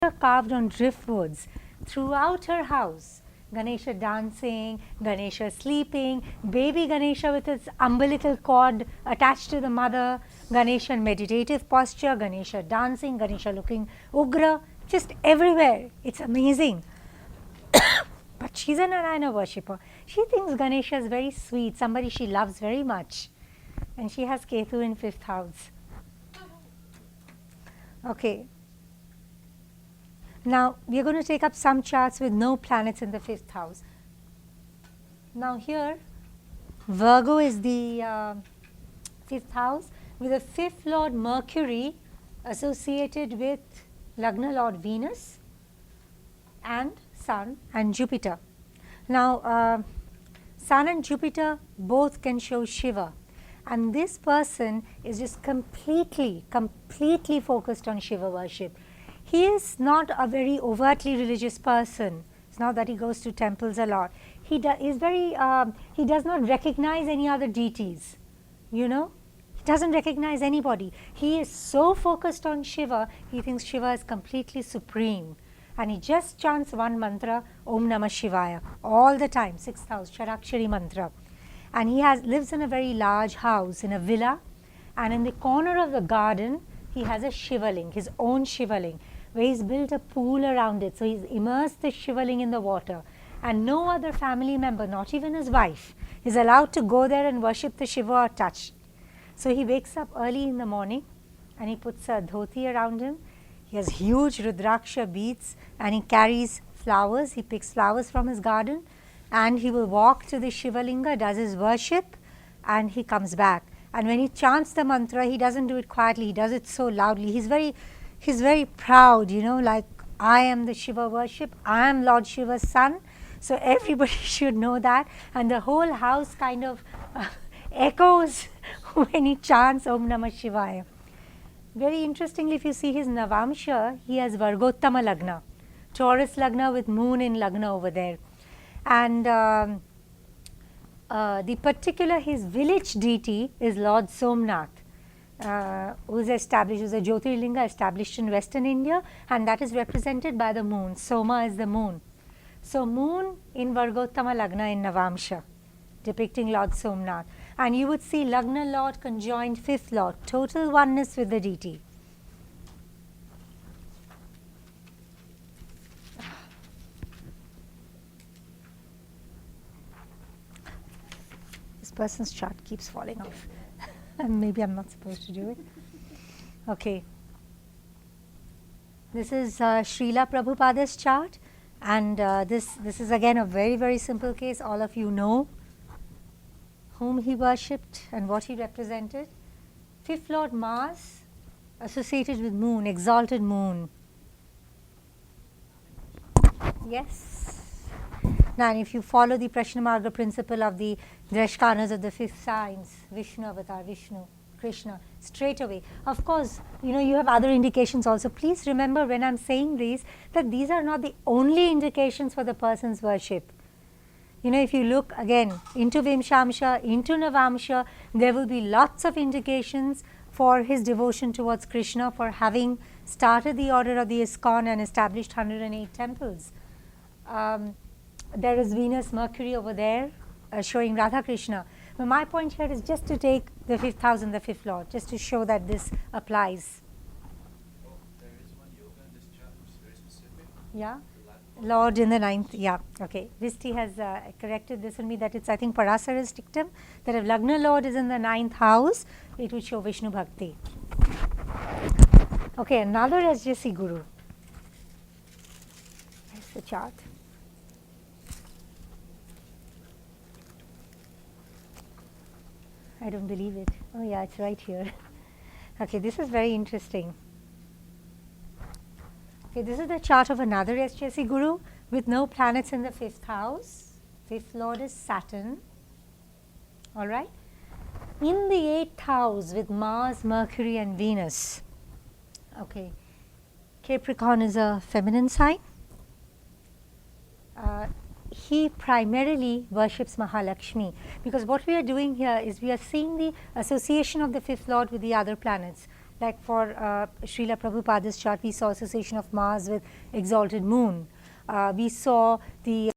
Ganesha carved on driftwoods throughout her house. Ganesha dancing, Ganesha sleeping, baby Ganesha with its umbilical cord attached to the mother, Ganesha in meditative posture, Ganesha dancing, Ganesha looking ugra, just everywhere. It's amazing. But she's a Narayana worshipper. She thinks Ganesha is very sweet, somebody she loves very much. And she has Ketu in 5th house. Okay. Now, we are going to take up some charts with no planets in the 5th house. Now, here, Virgo is the 5th house with the 5th Lord Mercury associated with Lagna Lord Venus and Sun and Jupiter. Now, Sun and Jupiter both can show Shiva, and this person is just completely focused on Shiva worship. He is not a very overtly religious person. It's not that he goes to temples a lot. He does not recognize any other deities, you know. He doesn't recognize anybody. He is so focused on Shiva, he thinks Shiva is completely supreme. And he just chants one mantra, Om Namah Shivaya, all the time, 6th house, Charakshari mantra. And he lives in a very large house, in a villa, and in the corner of the garden, he has a Shivaling, his own Shivaling, where he's built a pool around it. So he's immersed the Shivaling in the water, and no other family member, not even his wife, is allowed to go there and worship the Shiva or touch. So he wakes up early in the morning and he puts a dhoti around him. He has huge Rudraksha beads and he carries flowers. He picks flowers from his garden and he will walk to the Shivalinga, does his worship, and he comes back. And when he chants the mantra, he doesn't do it quietly, he does it so loudly. He's very proud, you know, like, I am the Shiva worship, I am Lord Shiva's son. So everybody should know that, and the whole house kind of echoes when he chants Om Namah Shivaya. Very interestingly, if you see his Navamsha, he has Vargottama Lagna, Taurus Lagna with moon in Lagna over there. And the particular, his village deity is Lord Somnath, who is established, who is a Jyotirlinga established in Western India, and that is represented by the moon. Soma is the moon. So moon in Vargottama Lagna in Navamsha, depicting Lord Somnath. And you would see Lagna Lord conjoined 5th Lord, total oneness with the deity. This person's chart keeps falling off. And maybe I'm not supposed to do it. Okay. This is Srila Prabhupada's chart, and this is again a very simple case. All of you know whom he worshipped and what he represented. 5th Lord Mars associated with moon, exalted moon. Yes. Now, if you follow the Prashnamarga principle of the Drashkanas of the 5th signs, Vishnu avatar, Vishnu, Krishna, straight away. Of course, you know, you have other indications also. Please remember when I'm saying these, that these are not the only indications for the person's worship. You know, if you look again into Vimshamsha, into Navamsha, there will be lots of indications for his devotion towards Krishna, for having started the order of the ISKCON and established 108 temples. There is Venus, Mercury over there showing Radha Krishna. But my point here is just to take the 5th house and the 5th Lord, just to show that this applies. Oh, there is one yoga in this chart which is very specific. Yeah. Lord in the 9th, yeah, okay. Visti has corrected this on me, that it's, I think, Parasara's dictum, that if Lagna Lord is in the 9th house, it would show Vishnu Bhakti. Okay, another SJC Guru. Here's the chart. I don't believe it. Oh yeah, it's right here. Okay, this is very interesting. Okay, this is the chart of another SJC Guru with no planets in the 5th house. 5th Lord is Saturn. All right. In the 8th house with Mars, Mercury and Venus. Okay. Capricorn is a feminine sign. He primarily worships Mahalakshmi, because what we are doing here is we are seeing the association of the 5th Lord with the other planets. Like for Srila Prabhupada's chart, we saw association of Mars with exalted moon. We saw the